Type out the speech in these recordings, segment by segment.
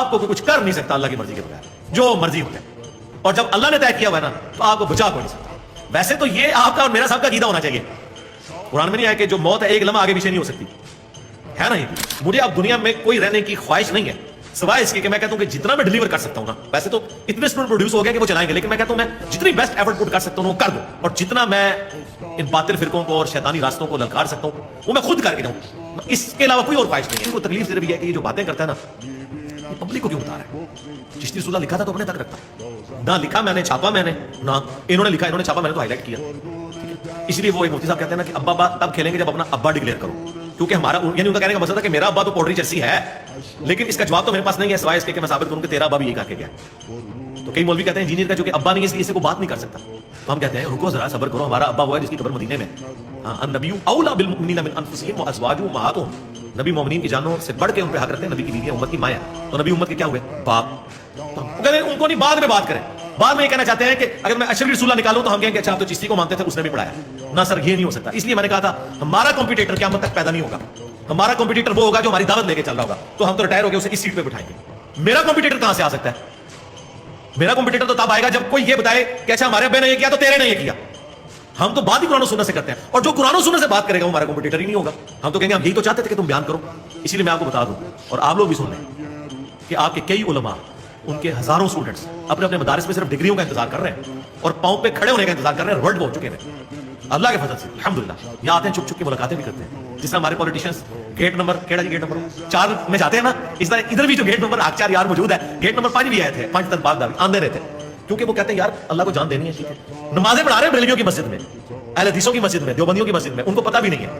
آپ کو کچھ کر نہیں سکتا اللہ کی مرضی کے بغیر, جو مرضی ہو جائے. اور جب اللہ نے طے کیا ہوا ہے نا تو آپ کو بچا کوئی نہیں سکتا. ویسے تو یہ آپ کا اور میرا سب کا عقیدہ ہونا چاہیے. قرآن میں نہیں آیا کہ جو موت ہے ایک لمحہ آگے پیچھے نہیں ہو سکتی, ہے نا. یہ مجھے اب دنیا میں کوئی رہنے کی خواہش نہیں ہے سوائے اس کے کہ میں کہتا ہوں کہ جتنا میں ڈیلیور کر سکتا ہوں نا, ویسے تو اتنے اسٹوڈنٹ پروڈیوس ہو گیا کہ وہ چلائیں گے, لیکن میں کہتا ہوں میں جتنی بیسٹ ایفرٹ پٹ کر سکتا ہوں وہ کر دوں, اور جتنا میں ان باطل فرقوں کو اور شیطانی راستوں کو للکار سکتا ہوں وہ میں خود کر کے جاؤں. اس کے علاوہ کوئی اور خواہش نہیں ہے. ان کو تکلیف صرف یہ ہے کہ یہ جو باتیں کرتا ہے نا یہ پبلک کو کیوں بتا رہا ہے. چشتی رسول اللہ لکھا تھا تو اپنے تک رکھتا, نہ لکھا میں نے چھاپا میں نے, نہ انہوں نے لکھا انہوں نے چھاپا میں نے تو ہائی لائٹ کیا. اس لیے وہ ایک مفتی صاحب کہتے ہیں نا کہ ابا ابا تب کھیلیں گے جب اپنا ابا ڈکلیئر کرو, کیونکہ ہمارا یعنی ان کا کہنے کا مقصد تھا کہ میرا ابا تو پوٹری چرسی ہے, لیکن اس کا جواب تو میرے پاس نہیں ہے سوائے اس کے کہ میں ثابت کروں کہ تیرا ابا بھی یہ کہا کے گیا. تو کئی مولوی کہتے ہیں انجینئر کا جو کہ ابا نہیں ہے اس لیے اسے کو بات نہیں کر سکتا. ہم کہتے ہیں رکو ذرا صبر کرو, ہمارا ابا ہوا ہے جس کی قبر مدینے میں. النبی اولا بالمؤمنین من انفسہم وازواجہ امہاتہم, نبی مومنین کی جانوں سے بڑھ کے ان پہ حق رکھتے ہیں. نبی کی بیوی امت کی ماں ہے, تو نبی امت کے کیا ہوئے باپ. کہتے ہیں ان کو نہیں بعد میں بات کریں. بعد میں یہ کہنا چاہتے ہیں کہ اگر میں اشرف رسول اللہ نکالوں تو ہم کہیں کہ اچھا آپ تو چشتی کو مانتے تھے اس نے بھی پڑھایا. نہ سر یہ نہیں ہو سکتا. اس لیے میں نے کہا تھا ہمارا کمپیٹیٹر قیامت تک پیدا نہیں ہوگا. ہمارا کمپیٹیٹر وہ ہوگا جو ہماری دعوت لے کے چل رہا ہوگا, تو ہم تو ریٹائر ہو کے اسے اس سیٹ پہ بٹھائیں گے. میرا کمپیٹیٹر کہاں سے آ سکتا ہے؟ میرا کمپیٹیٹر تو تب آئے گا جب کوئی یہ بتائے کہ اچھا ہمارے ابے نے یہ کیا تو تیرے نے یہ کیا. ہم تو بات ہی قرآن و سنت سے کرتے ہیں, اور جو قرآن و سنت سے بات کرے گا وہ ہمارا کمپیٹیٹر ہی نہیں ہوگا. ہم تو کہیں گے ہم یہی تو چاہتے تھے کہ تم بیان کرو. اسی لیے میں آپ کو بتا دوں اور آپ لوگ بھی سن لیں کہ آپ کے کئی علماء, ان کے ہزاروں اسٹوڈنٹس اپنے اپنے مدارس میں صرف ڈگریوں کا انتظار کر رہے ہیں اور پاؤں پہ کھڑے ہونے کا انتظار کر رہے ہیں. ورلڈ ہو چکے ہیں اللہ کے فضل سے الحمدللہ. یہاں آتے ہیں چھپ چھپ کے ملاقاتیں بھی کرتے ہیں. جس طرح ہمارے پولیٹیشینس گیٹ نمبر کیڑا جی گیٹ نمبر 4 میں جاتے ہیں نا, اس طرح ادھر بھی جو گیٹ نمبر 4 یار موجود ہے, گیٹ نمبر 5 بھی آئے تھے 5 تک بعد آندے رہتے کیونکہ وہ کہتے ہیں یار اللہ کو جان دینی ہے. ٹھیک ہے, نمازیں پڑھا رہے ہیں بریلویوں کی مسجد میں, اہل حدیثوں کی مسجد میں, دیوبندیوں کی مسجد میں, ان کو پتہ بھی نہیں ہے.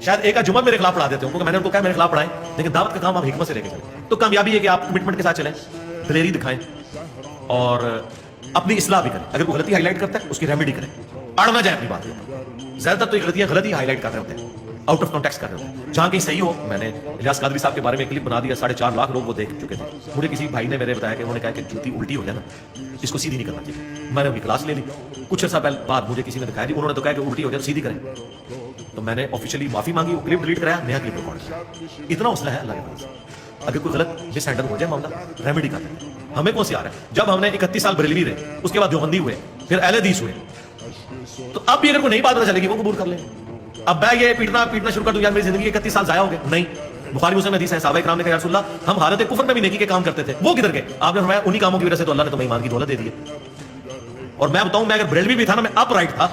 شاید ایک جمعہ میرے خلاف پڑھا دیتے ہوں کیونکہ میں نے ان کو کہا میرے خلاف پڑھائیں, لیکن دعوت کا کام آپ حکمت سے لے کے چلیں. تو کامیابی ہے کہ آپ کمٹمنٹ کے ساتھ چلیں, دلیری دکھائیں اور اپنی اصلاح بھی کریں. اگر کوئی غلطی ہائی لائٹ کرتا ہے اس کی ریمیڈی کریں, اڑ نہ جائے اپنی بات میں. زیادہ تر تو یہ غلطیاں غلطی ہائی لائٹ کر رہے ہوتے ہیں, آؤٹ آف کانٹیکسٹ کر رہے ہوتے ہیں. جہاں کہیں صحیح ہو, میں نے الیاس قادری صاحب کے بارے میں کلپ بنا دیا, 4.5 لاکھ لوگ وہ دیکھ چکے تھے. مجھے کسی بھائی نے میرے بتایا کہ انہوں نے کہا کہ جوتی الٹی ہو جائے نا اس کو سیدھی نہیں کرنا چاہیے. میں نے ان کی کلاس لے لی. کچھ عرصہ پہلے بعد مجھے کسی نے دکھایا, انہوں نے تو کہا کہ الٹی ہو جائے تو سیدھی کریں. تو میں نے آفیشیلی معافی مانگی, وہ کلپ ڈیلیٹ کرایا, نیا کلپ ریکارڈ کیا. اتنا حوصلہ ہے اللہ کے پاس. اگر کوئی غلط مس ہینڈل ہو جائے معاملہ ریمیڈی کرتے ہیں. ہمیں کون سی آ رہا ہے؟ جب ہم نے 31 سال بریلوی رہے, اس کے بعد دیوبندی ہوئے, پھر اہل حدیث ہوئے, تو اب بھی اگر کوئی نئی بات پتہ چلے گی وہ قبول کر لیں. اب میں یہ پیٹنا شروع کر دوں یار میری زندگی 31 سال ضائع ہو گئے. نہیں, بخاری مسلم حدیث ہے, صحابہ کرام نے کہا یا رسول اللہ ہم حالت کفر میں بھی نیکی کے کام کرتے تھے, وہ کدھر گئے؟ آپ نے فرمایا انہی کاموں کی وجہ سے تو اللہ نے تمہیں ایمان کی دولت دے دی ہے. اور میں بتاؤں میں اگر بریلوی بھی تھا نا, میں اپ رائٹ تھا.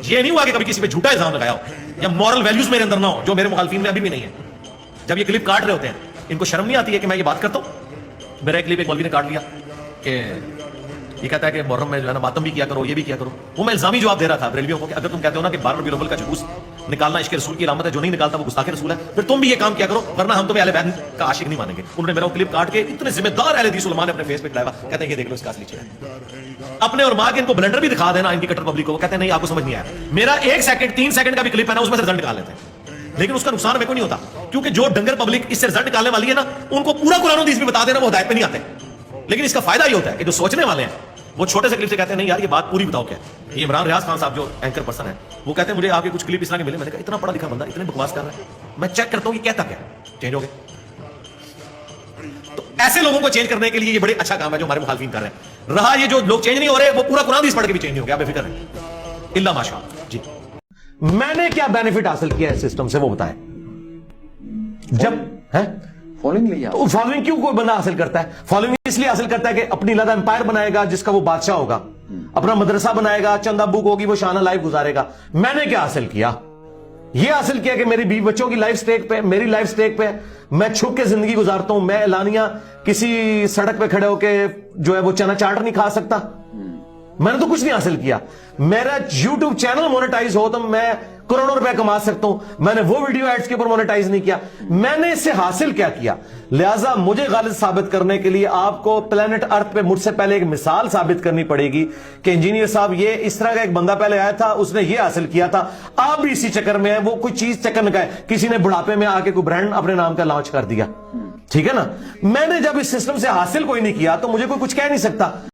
یہ نہیں ہوا کہ کبھی کسی پہ جھوٹا الزام لگایا ہو یا مورل ویلیوز میرے اندر نہ ہو, جو میرے مخالفین میں ابھی بھی نہیں ہے. جب یہ کلپ کاٹ رہے ہوتے ہیں ان کو شرم نہیں آتی ہے کہ میں یہ بات کرتا ہوں؟ میرا ایک کلپ ایک مولوی نے کاٹ لیا کہ یہ کہتا ہے کہ محرم میں جو ہے نا ماتم بھی کیا کرو, یہ بھی کیا کرو. وہ میں الزامی جواب دے رہا تھا بریلویوں کو کہ اگر تم کہتے ہو نا کہ 12 ربیع الاول کا جلوس نکالنا عشق رسول کی علامت ہے, جو نہیں نکالتا وہ گستاخ رسول ہے, پھر تم بھی یہ کام کیا کرو ورنہ ہم تمہیں اہل بیت کا عاشق نہیں مانیں گے. انہوں نے میرا وہ کلپ کاٹ کے اتنے ذمہ دار اہل حدیث علماء نے اپنے فیس پہ ڈالا, کہتے ہیں یہ دیکھ لو اس کا اصلی چہرہ. اپنے اور ماں کے ان کو بلنڈر بھی دکھا دینا ان کی کٹر پبلک کو, وہ کہتے ہیں نہیں آپ کو سمجھ نہیں آیا. میرا 1 سیکنڈ 3 سیکنڈ کا بھی کلپ ہے نا اس میں سے رزلٹ نکال لیتے ہیں, لیکن اس کا نقصان میرے کو نہیں ہوتا کیونکہ جو ڈنگر پبلک اس سے رزلٹ نکالنے والی ہے نا ان کو پورا قرآن و حدیث بھی بتا دینا, وہ ہدایت پہ نہیں آتے. لیکن اس کا فائدہ یہ ہوتا ہے کہ جو سوچنے والے ہیں وہ چھوٹے سے کلپ سے کہتے ہیں نہیں یار یہ بات پوری بتاؤ کیا. یہ عمران ریاض خان صاحب جو اینکر پرسن ہے وہ کہتے ہیں مجھے آپ کے کچھ کلپ اس طرح کے ملے, میں نے کہا اتنا پڑھا لکھا بندہ اتنے بکواس کر رہا ہے, میں چیک کرتا ہوں یہ کہتا کیا چینج ہو گیا. تو ایسے لوگوں کو چینج کرنے کے لیے یہ بڑے اچھا کام ہے جو ہمارے مخالفین کر رہے ہیں. رہا یہ جو لوگ چینج نہیں ہو رہے وہ پورا قرآن حدیث پڑھ کے بھی چینج نہیں ہو گیا, بے فکر ہے الا ماشاء اللہ. جی میں نے کیا بینیفٹ حاصل کیا ہے سسٹم سے وہ بتائیں. جب ہے فالوئنگ کیوں کوئی بندہ حاصل کرتا ہے؟ فالوئنگ اس لیے حاصل کرتا ہے کہ اپنی لادہ امپائر بنائے گا جس کا وہ بادشاہ ہوگا, اپنا مدرسہ بنائے گا, چند ابو کو ہوگی وہ شانہ لائف گزارے گا. میں نے کیا حاصل کیا؟ یہ حاصل کیا کہ میری بیوی بچوں کی لائف سٹیک پہ, میری لائف سٹیک پہ, میں چھپ کے زندگی گزارتا ہوں. میں اعلانیہ کسی سڑک پہ کھڑے ہو کے جو ہے وہ چنا چاٹ نہیں کھا سکتا. میں نے تو کچھ نہیں حاصل کیا. میرا یوٹیوب چینل مونیٹائز ہو تو میں کروڑوں روپے کما سکتا ہوں. میں نے وہ ویڈیو ایڈز کے اوپر مونیٹائز نہیں کیا. میں نے اس سے حاصل کیا کیا؟ لہٰذا مجھے غالب ثابت کرنے کے لیے آپ کو پلانٹ ارتھ پہ مجھ سے پہلے ایک مثال ثابت کرنی پڑے گی کہ انجینئر صاحب یہ اس طرح کا ایک بندہ پہلے آیا تھا, اس نے یہ حاصل کیا تھا, آپ بھی اسی چکر میں ہیں. وہ کوئی چیز چکر نکائے, کسی نے بڑھاپے میں آ کے کوئی برانڈ اپنے نام کا لانچ کر دیا, ٹھیک ہے نا. میں نے جب اس سسٹم سے حاصل کوئی نہیں کیا تو مجھے کوئی کچھ کہہ نہیں سکتا.